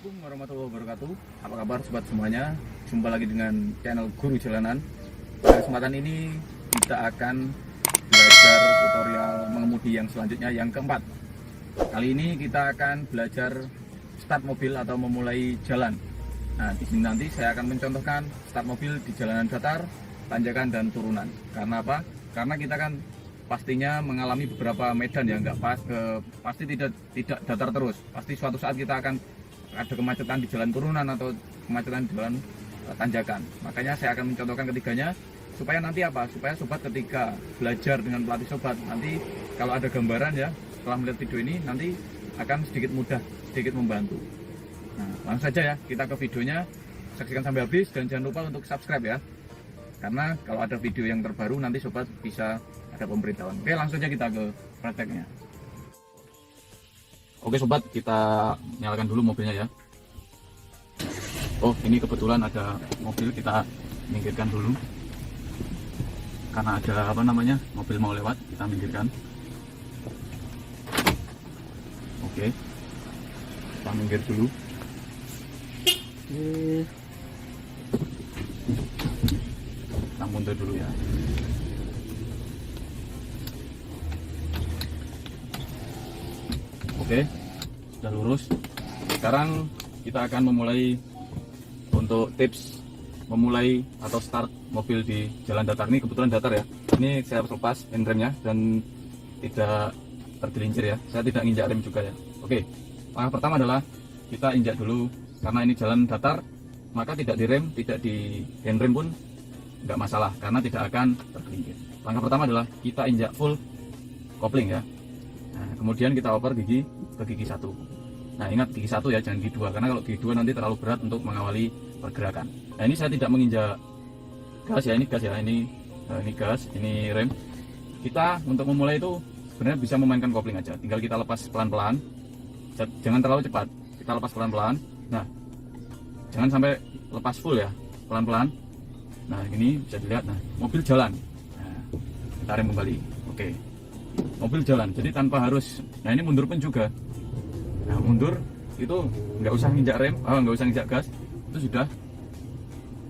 Assalamualaikum warahmatullahi wabarakatuh. Apa kabar sobat semuanya? Jumpa lagi dengan channel Guru Jalanan. Pada kesempatan ini kita akan belajar tutorial mengemudi yang selanjutnya, yang keempat. Kali ini kita akan belajar start mobil atau memulai jalan. Nah, di sini nanti saya akan mencontohkan start mobil di jalanan datar, tanjakan dan turunan. Karena apa? Karena kita kan pastinya mengalami beberapa medan yang pasti tidak datar terus. Pasti suatu saat kita akan ada kemacetan di jalan turunan atau kemacetan di jalan tanjakan. Makanya saya akan mencontohkan ketiganya supaya nanti apa? Supaya sobat ketika belajar dengan pelatih sobat, nanti kalau ada gambaran ya, setelah melihat video ini nanti akan sedikit mudah, sedikit membantu. Nah, langsung saja ya, kita ke videonya, saksikan sampai habis dan jangan lupa untuk subscribe ya. Karena kalau ada video yang terbaru nanti sobat bisa ada pemberitahuan. Oke, langsung saja kita ke prakteknya. Oke sobat, kita nyalakan dulu mobilnya ya. Oh, ini kebetulan ada mobil, kita minggirkan dulu. Karena ada mobil mau lewat, kita minggirkan. Oke, kita minggir dulu. Kita mundur dulu ya. Oke, sudah lurus. Sekarang kita akan memulai untuk tips memulai atau start mobil di jalan datar. Ini kebetulan datar ya. Ini saya harus lepas handremnya dan tidak tergelincir ya. Saya tidak nginjak rem juga ya. Oke, langkah pertama adalah kita injak dulu. Karena ini jalan datar, maka tidak direm, tidak di handrem pun nggak masalah karena tidak akan tergelincir. Langkah pertama adalah kita injak full kopling ya. Nah, kemudian kita oper gigi ke gigi 1. Nah, ingat gigi 1 ya, jangan gigi 2 karena kalau gigi 2 nanti terlalu berat untuk mengawali pergerakan. Nah, ini saya tidak menginjak gas ya, ini gas ya, ini gas, ini rem. Kita untuk memulai itu sebenarnya bisa memainkan kopling aja, tinggal kita lepas pelan-pelan. Jangan terlalu cepat, kita lepas pelan-pelan. Nah, jangan sampai lepas full ya, pelan-pelan. Nah, ini bisa dilihat, nah, mobil jalan. Nah, kita rem kembali. Oke. Mobil jalan, jadi tanpa harus, nah ini mundur pun juga. Nah, mundur itu nggak usah nginjak rem, nggak usah nginjak gas, itu sudah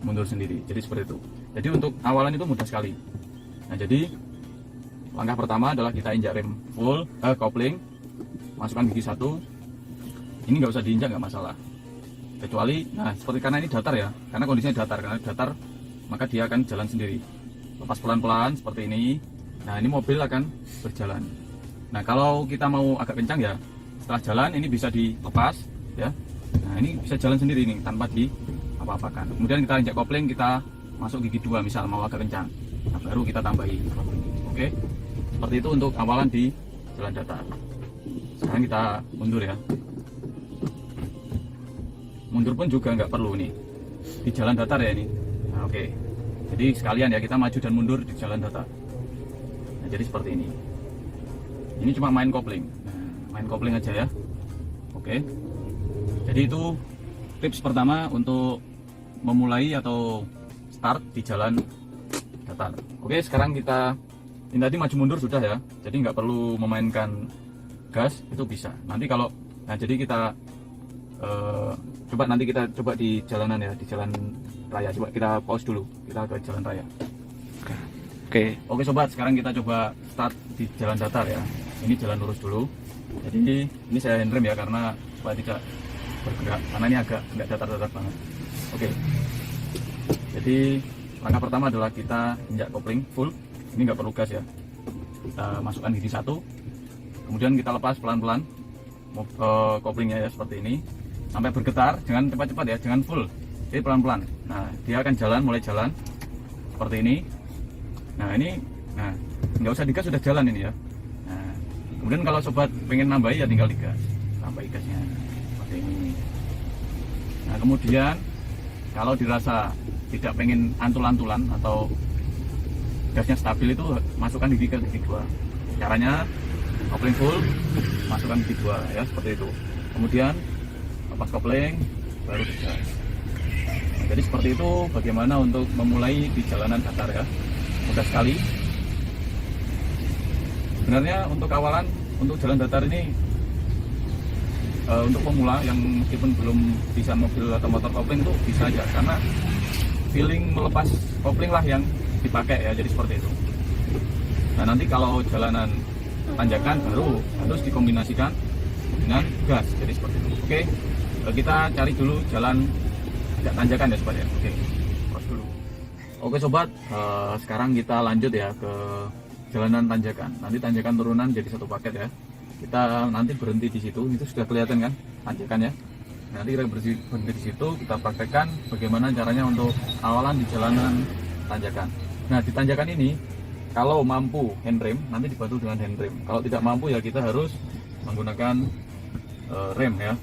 mundur sendiri. Jadi seperti itu. Jadi untuk awalan itu mudah sekali. Nah, jadi langkah pertama adalah kita injak rem full, kopling, masukkan gigi 1. Ini nggak usah diinjak, nggak masalah. Kecuali, nah seperti karena ini datar ya, karena kondisinya datar, karena datar maka dia akan jalan sendiri. Lepas pelan-pelan seperti ini. Nah, ini mobil akan berjalan. Nah, kalau kita mau agak kencang ya, setelah jalan ini bisa dilepas ya. Nah, ini bisa jalan sendiri nih tanpa di apa-apakan. Kemudian kita injak kopling, kita masuk gigi 2 misal mau agak kencang. Nah, baru kita tambahi kopling. Oke. Seperti itu untuk awalan di jalan datar. Sekarang kita mundur ya. Mundur pun juga nggak perlu nih. Di jalan datar ya ini. Nah, oke. Jadi sekalian ya kita maju dan mundur di jalan datar. Nah, jadi seperti ini. Ini cuma main kopling. Nah, main kopling aja ya. Oke. Jadi itu tips pertama untuk memulai atau start di jalan datar. Oke, sekarang kita ini tadi maju mundur sudah ya. Jadi nggak perlu memainkan gas, itu bisa. Nanti kalau, nah jadi kita nanti kita coba di jalanan ya, di jalan raya. Coba kita pause dulu, kita ke jalan raya. Oke sobat, sekarang kita coba start di jalan datar ya. Ini jalan lurus dulu. Jadi ini saya handrem ya karena supaya tidak bergerak, karena ini agak nggak datar-datar banget. Oke. Jadi langkah pertama adalah kita injak kopling full. Ini nggak perlu gas ya. Kita masukkan gigi 1. Kemudian kita lepas pelan-pelan koplingnya ya seperti ini. Sampai bergetar, jangan cepat-cepat ya, jangan full. Jadi pelan-pelan. Nah, dia akan jalan, mulai jalan seperti ini. Nah, ini, nah nggak usah digas, sudah jalan ini ya. Nah, kemudian kalau sobat pengen nambahi ya tinggal digas, tambahi gasnya seperti ini. Nah, kemudian kalau dirasa tidak pengen antul-antulan atau gasnya stabil itu masukkan gigi ke gigi 2. Caranya kopling full, masukkan gigi 2 ya, seperti itu. Kemudian lepas kopling, baru digas. Nah, jadi seperti itu bagaimana untuk memulai di jalanan datar ya. Mudah sekali. Sebenarnya untuk awalan, untuk jalan datar ini untuk pemula yang meskipun belum bisa mobil atau motor kopling itu bisa aja, karena feeling melepas kopling lah yang dipakai ya, jadi seperti itu. Nah nanti kalau jalanan tanjakan baru harus dikombinasikan dengan gas, jadi seperti itu. Oke, kita cari dulu jalan agak tanjakan ya sobat ya. Oke, pause dulu. Oke sobat, sekarang kita lanjut ya ke jalanan tanjakan. Nanti tanjakan turunan jadi satu paket ya. Kita nanti berhenti di situ, itu sudah kelihatan kan tanjakannya. Nanti kita berhenti di situ, kita praktekkan bagaimana caranya untuk awalan di jalanan tanjakan. Nah di tanjakan ini kalau mampu handrem nanti dibantu dengan handrem. Kalau tidak mampu ya kita harus menggunakan rem ya.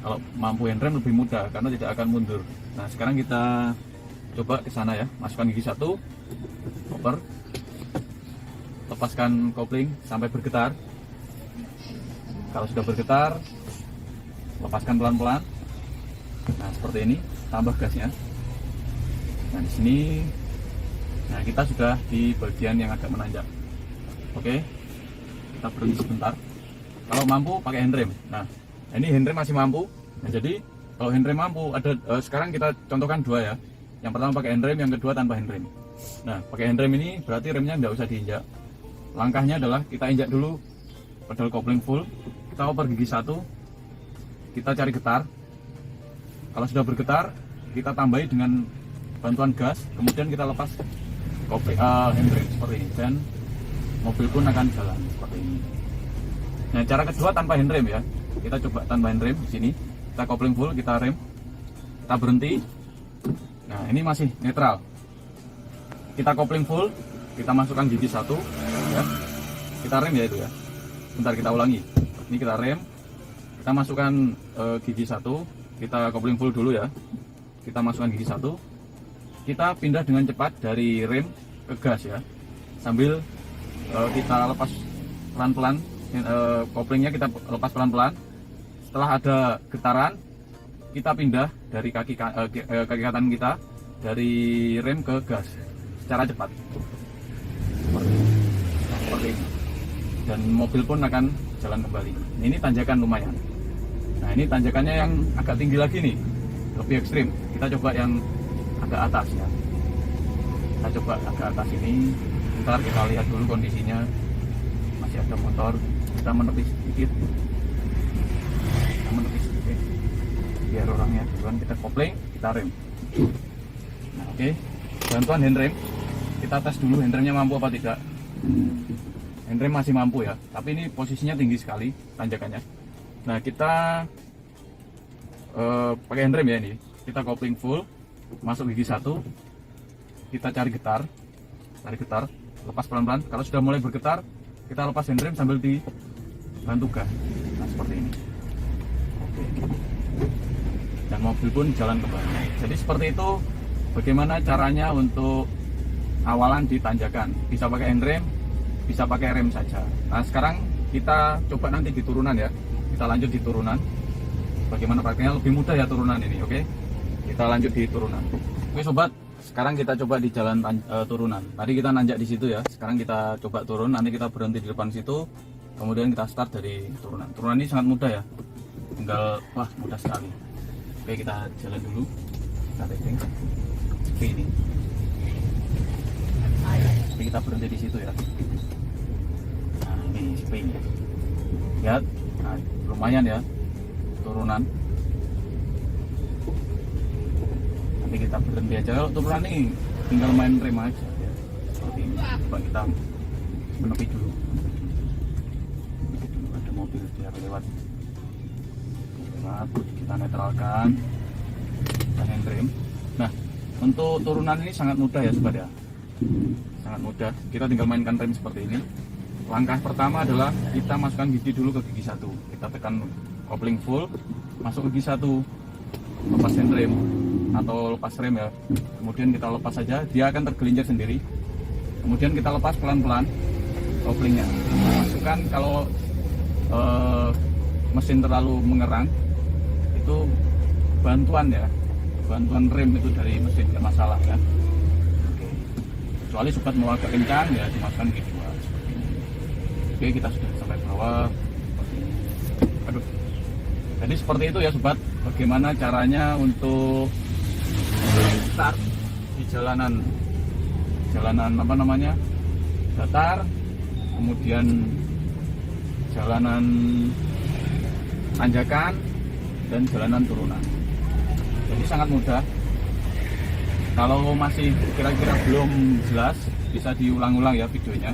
Kalau mampu handrem lebih mudah karena tidak akan mundur. Nah sekarang kita coba ke sana ya. Masukkan gigi 1, koper, lepaskan kopling sampai bergetar. Kalau sudah bergetar, lepaskan pelan-pelan. Nah seperti ini, tambah gasnya. Nah di sini, nah kita sudah di bagian yang agak menanjak. Oke, kita berhenti sebentar. Kalau mampu pakai handrem. Nah ini handrem masih mampu. Nah jadi kalau handrem mampu ada sekarang kita contohkan dua ya. Yang pertama pakai handrem, yang kedua tanpa handrem. Nah pakai handrem ini berarti remnya nggak usah diinjak. Langkahnya adalah kita injak dulu pedal kopling full. Kita oper gigi 1, kita cari getar. Kalau sudah bergetar, kita tambahi dengan bantuan gas, kemudian kita lepas kopling handbrake seperti ini, dan mobil pun akan jalan seperti ini. Nah cara kedua tanpa handrem ya, kita coba tanpa handrem di sini. Kita kopling full, kita rem, kita berhenti. Nah ini masih netral. Kita kopling full, kita masukkan gigi 1 ya. Kita rem ya itu ya. Bentar kita ulangi. Ini kita rem, kita masukkan gigi 1, kita kopling full dulu ya. Kita masukkan gigi 1, kita pindah dengan cepat dari rem ke gas ya. Sambil kita lepas pelan-pelan, koplingnya kita lepas pelan-pelan. Setelah ada getaran, kita pindah dari kaki kanan kita dari rem ke gas secara cepat. Seperti ini. Dan mobil pun akan jalan kembali. Ini tanjakan lumayan. Nah ini tanjakannya yang agak tinggi lagi nih, lebih ekstrim. Kita coba yang agak atas ya. Kita coba agak atas ini. Ntar kita lihat dulu kondisinya. Masih ada motor. Kita menepis sedikit. Biar orangnya duluan, kita kopling, kita rem. Nah oke, bantuan handrem. Kita tes dulu handremnya mampu apa tidak. Handrem masih mampu ya, tapi ini posisinya tinggi sekali tanjakannya. Nah kita pakai handrem ya ini. Kita kopling full, masuk gigi 1, kita cari getar, lepas pelan-pelan. Kalau sudah mulai bergetar, kita lepas handrem sambil dibantu gas. Nah seperti ini. Oke. Dan mobil pun jalan kembali. Jadi seperti itu bagaimana caranya untuk awalan di tanjakan. Bisa pakai handrem, bisa pakai rem saja. Nah sekarang kita coba nanti di turunan ya. Kita lanjut di turunan. Bagaimana praktiknya, lebih mudah ya turunan ini. Oke, kita lanjut di turunan. Oke sobat, sekarang kita coba di jalan turunan. Tadi kita nanjak di situ ya. Sekarang kita coba turun. Nanti kita berhenti di depan situ. Kemudian kita start dari turunan. Turunan ini sangat mudah ya. Tinggal wah mudah sekali. Oke kita jalan dulu. Kita testing. Oke ini. Jadi kita berhenti di situ ya. Nah ini spring ya. Lihat, nah, lumayan ya turunan. Nanti kita berhenti aja. Kalau turunan ini tinggal main rem aja ya. Seperti ini. Coba kita menepi dulu. Ada mobil biar lewat. Kita netralkan dan handrem. Nah untuk turunan ini sangat mudah ya sobat ya. Sangat mudah, kita tinggal mainkan rem seperti ini. Langkah pertama adalah kita masukkan gigi dulu ke gigi 1. Kita tekan kopling full, masuk ke gigi 1, lepas handrem atau lepas rem ya. Kemudian kita lepas saja, dia akan tergelincir sendiri. Kemudian kita lepas pelan-pelan koplingnya. Masukkan kalau mesin terlalu mengerang, itu bantuan ya, bantuan rem itu dari mesin, nggak masalah ya. Kecuali sobat mau agak kencang ya dimasukkan gigi 2 seperti ini. Oke kita sudah sampai bawah. Aduh Jadi seperti itu ya sobat, bagaimana caranya untuk start di jalanan apa namanya, datar, kemudian jalanan tanjakan dan jalanan turunan. Jadi sangat mudah. Kalau masih kira-kira belum jelas, bisa diulang-ulang ya videonya.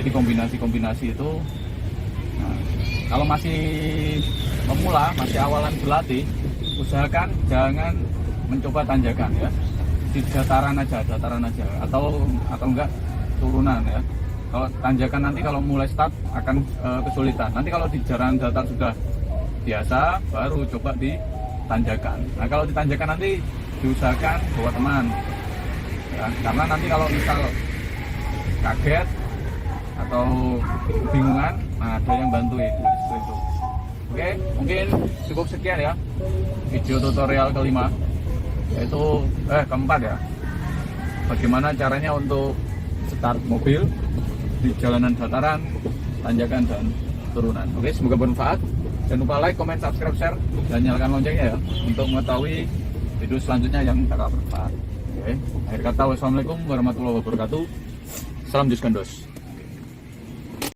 Jadi kombinasi-kombinasi itu, nah, kalau masih pemula, masih awalan berlatih, usahakan jangan mencoba tanjakan ya, di dataran aja atau enggak turunan ya. Kalau tanjakan nanti kalau mulai start akan kesulitan. Nanti kalau di jalan datar sudah biasa, baru coba di tanjakan. Nah kalau di tanjakan nanti diusahakan bawa teman ya, karena nanti kalau misal kaget atau bingungan, nah ada yang bantu itu. Oke, mungkin cukup sekian ya video tutorial kelima, yaitu keempat ya, bagaimana caranya untuk start mobil di jalanan dataran, tanjakan dan turunan. Oke, semoga bermanfaat. Jangan lupa like, comment, subscribe, share, dan nyalakan loncengnya ya untuk mengetahui video selanjutnya yang bakal bermanfaat. Oke, akhir kata wassalamualaikum warahmatullahi wabarakatuh. Salam Juskandos.